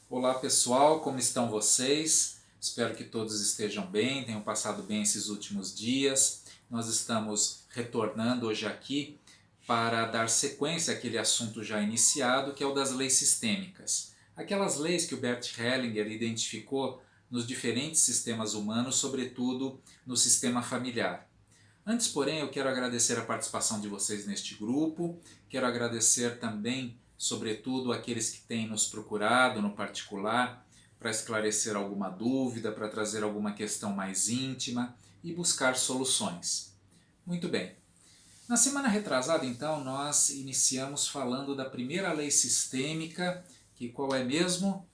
Olá pessoal, como estão vocês? Espero que todos estejam bem, tenham passado bem esses últimos dias. Nós estamos retornando hoje aqui para dar sequência àquele assunto já iniciado, que é o das leis sistêmicas. Aquelas leis que o Bert Hellinger identificou nos diferentes sistemas humanos, sobretudo no sistema familiar. Antes, porém, eu quero agradecer a participação de vocês neste grupo, quero agradecer também, sobretudo, aqueles que têm nos procurado no particular para esclarecer alguma dúvida, para trazer alguma questão mais íntima e buscar soluções. Muito bem. Na semana retrasada, então, nós iniciamos falando da primeira lei sistêmica, que qual é mesmo?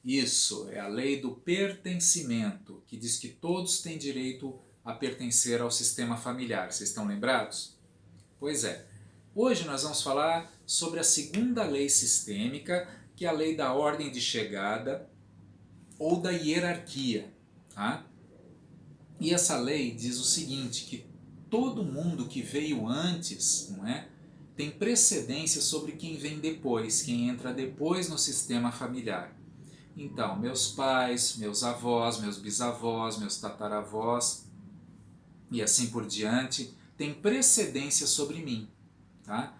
Isso, é a lei do pertencimento, que diz que todos têm direito a pertencer ao sistema familiar. Vocês estão lembrados? Pois é. Hoje nós vamos falar sobre a segunda lei sistêmica, que é a lei da ordem de chegada ou da hierarquia. Tá? E essa lei diz o seguinte, que todo mundo que veio antes, não é, tem precedência sobre quem vem depois, quem entra depois no sistema familiar. Então, meus pais, meus avós, meus bisavós, meus tataravós e assim por diante têm precedência sobre mim. Tá?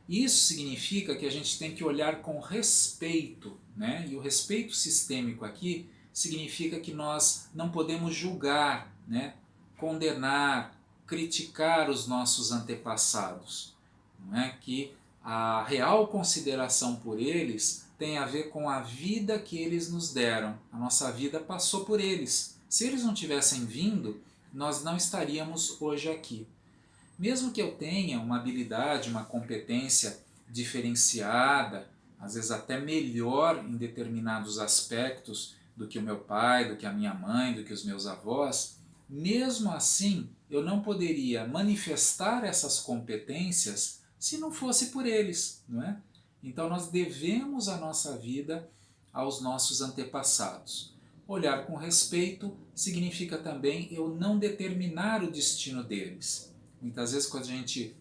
Isso significa que a gente tem que olhar com respeito, né? E o respeito sistêmico aqui significa que nós não podemos julgar, né? Condenar, criticar os nossos antepassados. Não é? Que a real consideração por eles tem a ver com a vida que eles nos deram. A nossa vida passou por eles. Se eles não tivessem vindo, nós não estaríamos hoje aqui. Mesmo que eu tenha uma habilidade, uma competência diferenciada, às vezes até melhor em determinados aspectos do que o meu pai, do que a minha mãe, do que os meus avós, mesmo assim eu não poderia manifestar essas competências se não fosse por eles, não é? Então nós devemos a nossa vida aos nossos antepassados. Olhar com respeito significa também eu não determinar o destino deles. Muitas vezes quando a gente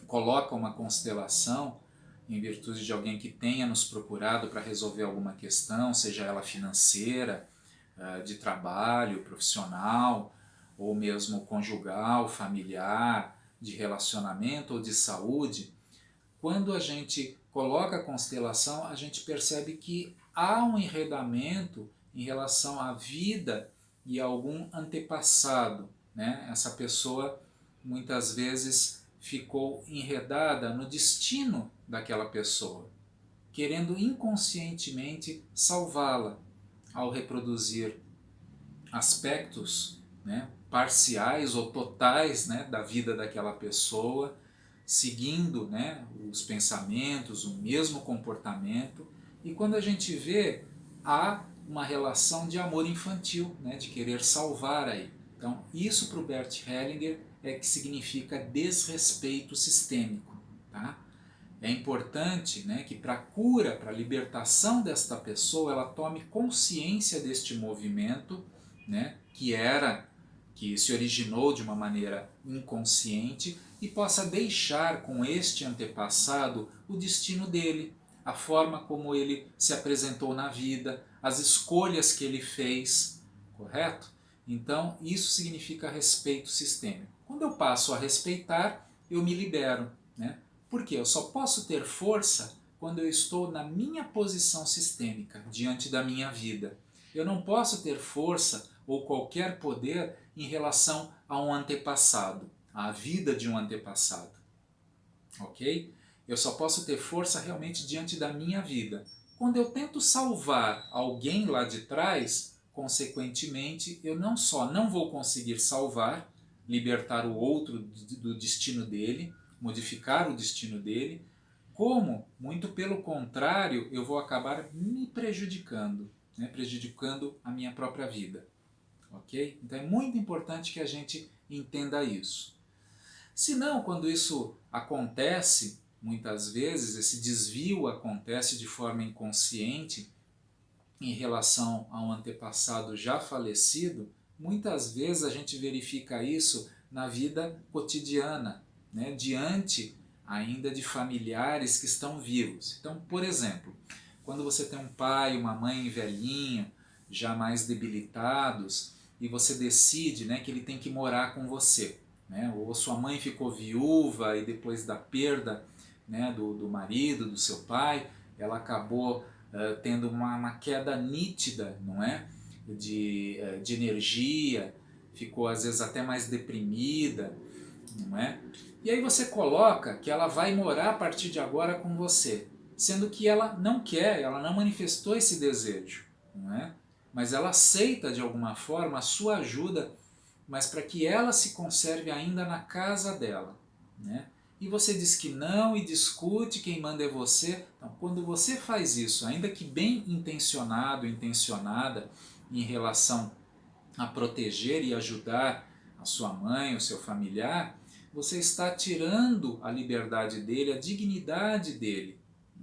coloca uma constelação em virtude de alguém que tenha nos procurado para resolver alguma questão, seja ela financeira, de trabalho, profissional, ou mesmo conjugal, familiar, de relacionamento ou de saúde, quando a gente coloca a constelação, a gente percebe que há um enredamento em relação à vida e a algum antepassado. Né? Essa pessoa muitas vezes ficou enredada no destino daquela pessoa, querendo inconscientemente salvá-la ao reproduzir aspectos, né, parciais ou totais, né, da vida daquela pessoa, seguindo, né, os pensamentos, o mesmo comportamento. E quando a gente vê, há uma relação de amor infantil, né, de querer salvar aí. Então, isso para o Bert Hellinger é que significa desrespeito sistêmico. Tá? É importante, né, que para a cura, para a libertação desta pessoa, ela tome consciência deste movimento, né, que se originou de uma maneira inconsciente e possa deixar com este antepassado o destino dele, a forma como ele se apresentou na vida, as escolhas que ele fez, correto? Então, isso significa respeito sistêmico. Quando eu passo a respeitar, eu me libero, né? Porque eu só posso ter força quando eu estou na minha posição sistêmica diante da minha vida. Eu não posso ter força ou qualquer poder em relação a um antepassado, à vida de um antepassado. Ok? Eu só posso ter força realmente diante da minha vida. Quando eu tento salvar alguém lá de trás, consequentemente, eu não só não vou conseguir salvar, libertar o outro do destino dele, modificar o destino dele, como, muito pelo contrário, eu vou acabar me prejudicando, né? Prejudicando a minha própria vida. Ok? Então é muito importante que a gente entenda isso. Se não, quando isso acontece, muitas vezes, esse desvio acontece de forma inconsciente em relação a um antepassado já falecido, muitas vezes a gente verifica isso na vida cotidiana, diante ainda de familiares que estão vivos. Então, por exemplo, quando você tem um pai, uma mãe velhinho, já mais debilitados, e você decide, né, que ele tem que morar com você, né? Ou sua mãe ficou viúva e depois da perda, né, do marido, do seu pai, ela acabou tendo uma queda nítida, não é? De energia, ficou às vezes até mais deprimida, não é? E aí você coloca que ela vai morar a partir de agora com você, sendo que ela não quer, ela não manifestou esse desejo, não é? Mas ela aceita de alguma forma a sua ajuda, mas para que ela se conserve ainda na casa dela, né? E você diz que não e discute, quem manda é você. Então, quando você faz isso, ainda que bem intencionado, intencionada, em relação a proteger e ajudar a sua mãe, o seu familiar, você está tirando a liberdade dele, a dignidade dele,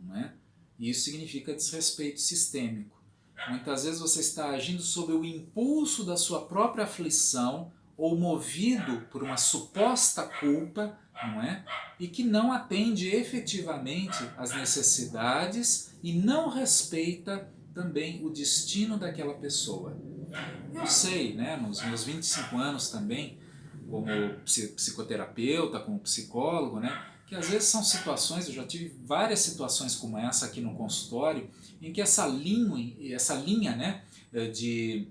não é? E isso significa desrespeito sistêmico. Muitas vezes você está agindo sob o impulso da sua própria aflição ou movido por uma suposta culpa, não é? E que não atende efetivamente às necessidades e não respeita também o destino daquela pessoa. Eu sei, né, nos meus 25 anos também, como psicoterapeuta, como psicólogo, né, que às vezes são situações, eu já tive várias situações como essa aqui no consultório, em que essa linha, né, de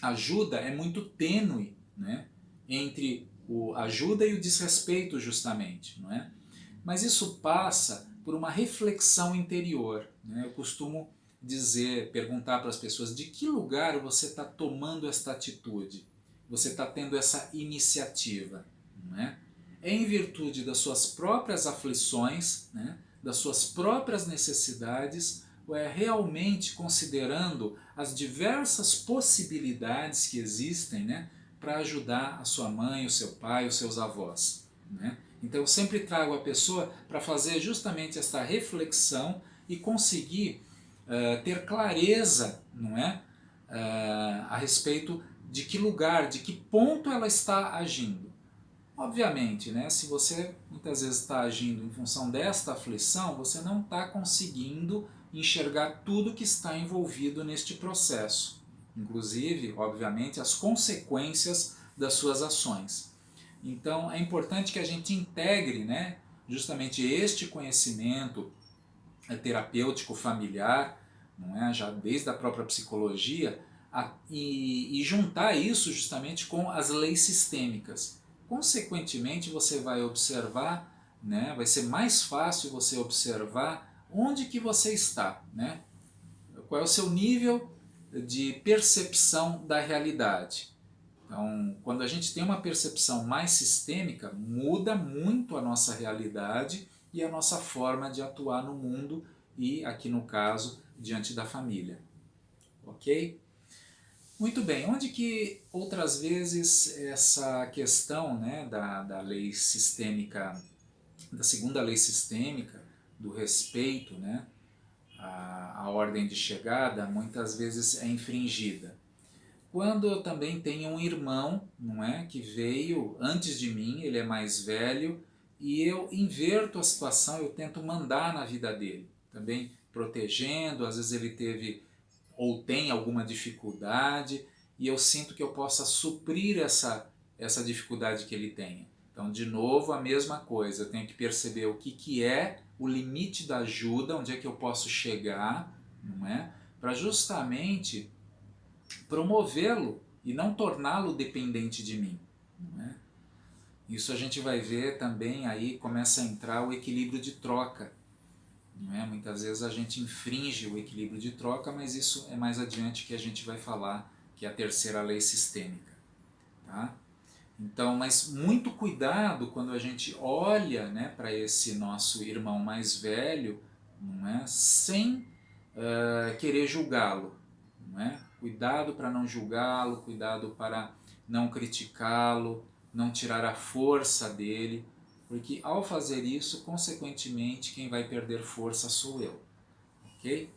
ajuda é muito tênue, né, entre o ajuda e o desrespeito justamente, não é? Mas isso passa por uma reflexão interior, né? Eu costumo perguntar para as pessoas de que lugar você está tomando esta atitude, você está tendo essa iniciativa, não é? É em virtude das suas próprias aflições, né? Das suas próprias necessidades, ou é realmente considerando as diversas possibilidades que existem, né? Para ajudar a sua mãe, o seu pai, os seus avós, né? Então eu sempre trago a pessoa para fazer justamente esta reflexão e conseguir ter clareza, não é? A respeito de que lugar, de que ponto ela está agindo. Obviamente, né, se você muitas vezes está agindo em função desta aflição, você não está conseguindo enxergar tudo que está envolvido neste processo. Inclusive, obviamente, as consequências das suas ações. Então é importante que a gente integre, né, justamente este conhecimento terapêutico familiar, não é? Já desde a própria psicologia, e juntar isso justamente com as leis sistêmicas. Consequentemente, você vai observar, né, vai ser mais fácil você observar onde que você está, né? Qual é o seu nível de percepção da realidade. Então, quando a gente tem uma percepção mais sistêmica, muda muito a nossa realidade e a nossa forma de atuar no mundo e, aqui no caso, diante da família. Ok? Muito bem, onde que outras vezes essa questão, né, da lei sistêmica, da segunda lei sistêmica, do respeito, né, a ordem de chegada, muitas vezes é infringida? Quando eu também tenho um irmão, não é, que veio antes de mim, ele é mais velho, e eu inverto a situação, eu tento mandar na vida dele, também protegendo, às vezes ele teve ou tem alguma dificuldade, e eu sinto que eu possa suprir essa dificuldade que ele tenha. Então, de novo, a mesma coisa, eu tenho que perceber o que é o limite da ajuda, onde é que eu posso chegar, não é? Para justamente promovê-lo e não torná-lo dependente de mim, não é? Isso a gente vai ver também, aí começa a entrar o equilíbrio de troca, não é? Muitas vezes a gente infringe o equilíbrio de troca, mas isso é mais adiante que a gente vai falar, que é a terceira lei sistêmica, tá? Então, mas muito cuidado quando a gente olha, né, para esse nosso irmão mais velho, não é? Sem querer julgá-lo, não é? Cuidado para não julgá-lo, cuidado para não criticá-lo, não tirar a força dele, porque ao fazer isso, consequentemente, quem vai perder força sou eu, ok?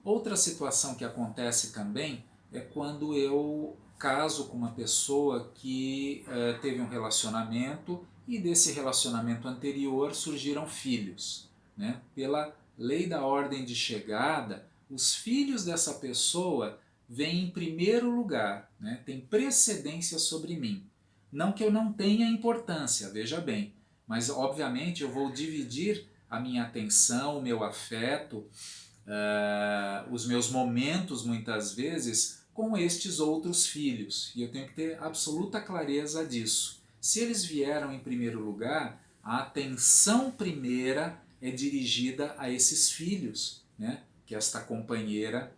Outra situação que acontece também é quando eu caso com uma pessoa que teve um relacionamento e desse relacionamento anterior surgiram filhos, né? Pela lei da ordem de chegada, os filhos dessa pessoa vêm em primeiro lugar, né? Tem precedência sobre mim. Não que eu não tenha importância, veja bem, mas obviamente eu vou dividir a minha atenção, o meu afeto, os meus momentos muitas vezes com estes outros filhos. E eu tenho que ter absoluta clareza disso. Se eles vieram em primeiro lugar, a atenção primeira é dirigida a esses filhos, né, que esta companheira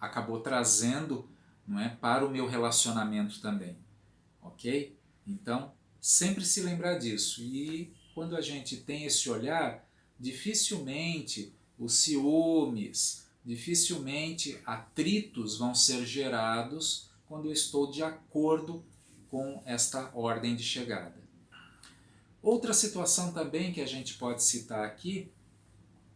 acabou trazendo, não é, para o meu relacionamento também. Ok? Então, sempre se lembrar disso. E quando a gente tem esse olhar, dificilmente os ciúmes, dificilmente atritos vão ser gerados quando eu estou de acordo com esta ordem de chegada. Outra situação também que a gente pode citar aqui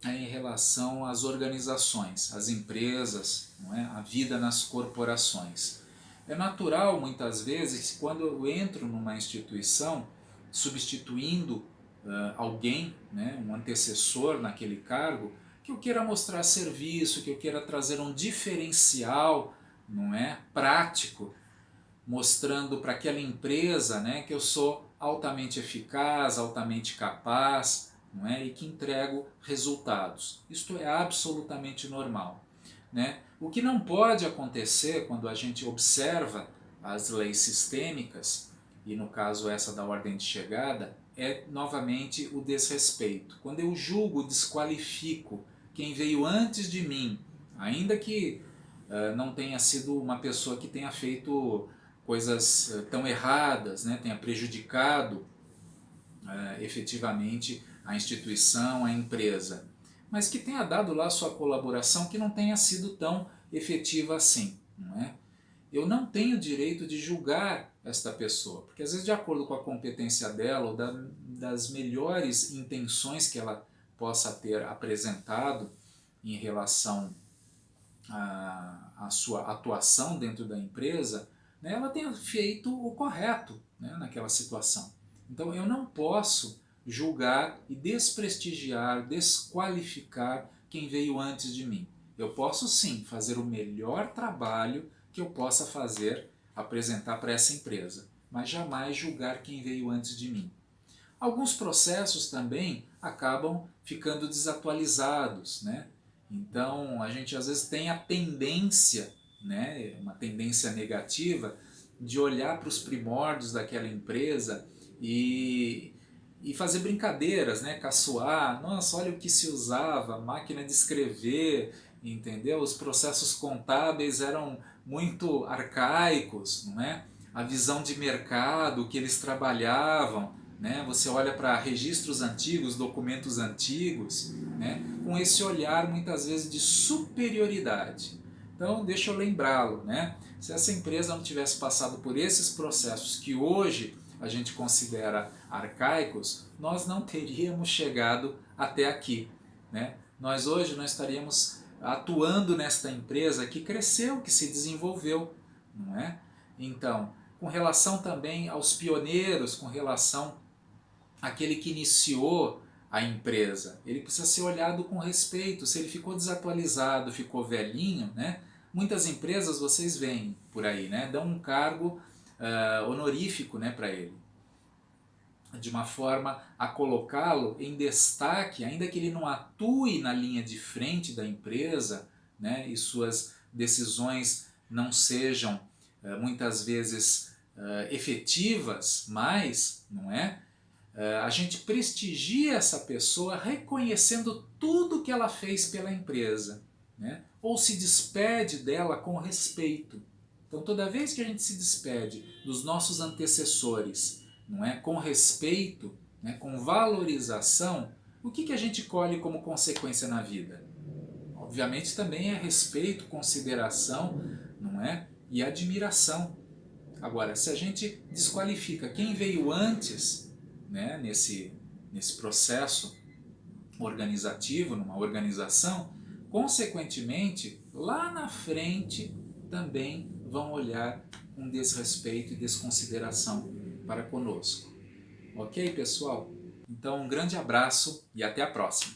é em relação às organizações, às empresas, não é? A vida nas corporações. É natural, muitas vezes, quando eu entro numa instituição, substituindo alguém, né, um antecessor naquele cargo, que eu queira mostrar serviço, que eu queira trazer um diferencial, não é, prático, mostrando para aquela empresa, né, que eu sou altamente eficaz, altamente capaz, não é, e que entrego resultados. Isto é absolutamente normal, né? O que não pode acontecer quando a gente observa as leis sistêmicas, e no caso essa da ordem de chegada, é novamente o desrespeito. Quando eu julgo, desqualifico quem veio antes de mim, ainda que não tenha sido uma pessoa que tenha feito coisas tão erradas, né, tenha prejudicado efetivamente a instituição, a empresa, mas que tenha dado lá sua colaboração que não tenha sido tão efetiva assim, não é? Eu não tenho direito de julgar esta pessoa, porque às vezes de acordo com a competência dela ou das melhores intenções que ela possa ter apresentado em relação à sua atuação dentro da empresa, né, ela tenha feito o correto, né, naquela situação. Então eu não posso julgar e desprestigiar, desqualificar quem veio antes de mim. Eu posso sim fazer o melhor trabalho que eu possa fazer, apresentar para essa empresa, mas jamais julgar quem veio antes de mim. Alguns processos também acabam ficando desatualizados, né? Então a gente às vezes tem a tendência, né, uma tendência negativa, de olhar para os primórdios daquela empresa e fazer brincadeiras, né, caçoar, nossa, olha o que se usava, máquina de escrever, entendeu? Os processos contábeis eram muito arcaicos, não é? A visão de mercado que eles trabalhavam, né? Você olha para registros antigos, documentos antigos, né? Com esse olhar muitas vezes de superioridade. Então deixa eu lembrá-lo, né? Se essa empresa não tivesse passado por esses processos que hoje a gente considera arcaicos, nós não teríamos chegado até aqui, né? Nós hoje não estaríamos atuando nesta empresa que cresceu, que se desenvolveu, não é? Então, com relação também aos pioneiros, com relação àquele que iniciou a empresa, ele precisa ser olhado com respeito. Se ele ficou desatualizado, ficou velhinho, né? Muitas empresas vocês veem por aí, né? Dão um cargo honorífico, né, para ele, de uma forma a colocá-lo em destaque, ainda que ele não atue na linha de frente da empresa, né, e suas decisões não sejam muitas vezes efetivas, mas, não é? A gente prestigia essa pessoa reconhecendo tudo que ela fez pela empresa, né? Ou se despede dela com respeito. Então toda vez que a gente se despede dos nossos antecessores, não é, com respeito, né, com valorização, o que a gente colhe como consequência na vida? Obviamente também é respeito, consideração, não é, e admiração. Agora, se a gente desqualifica quem veio antes, né, nesse processo organizativo, numa organização, consequentemente, lá na frente também vão olhar com desrespeito e desconsideração para conosco. Ok, pessoal? Então, um grande abraço e até a próxima!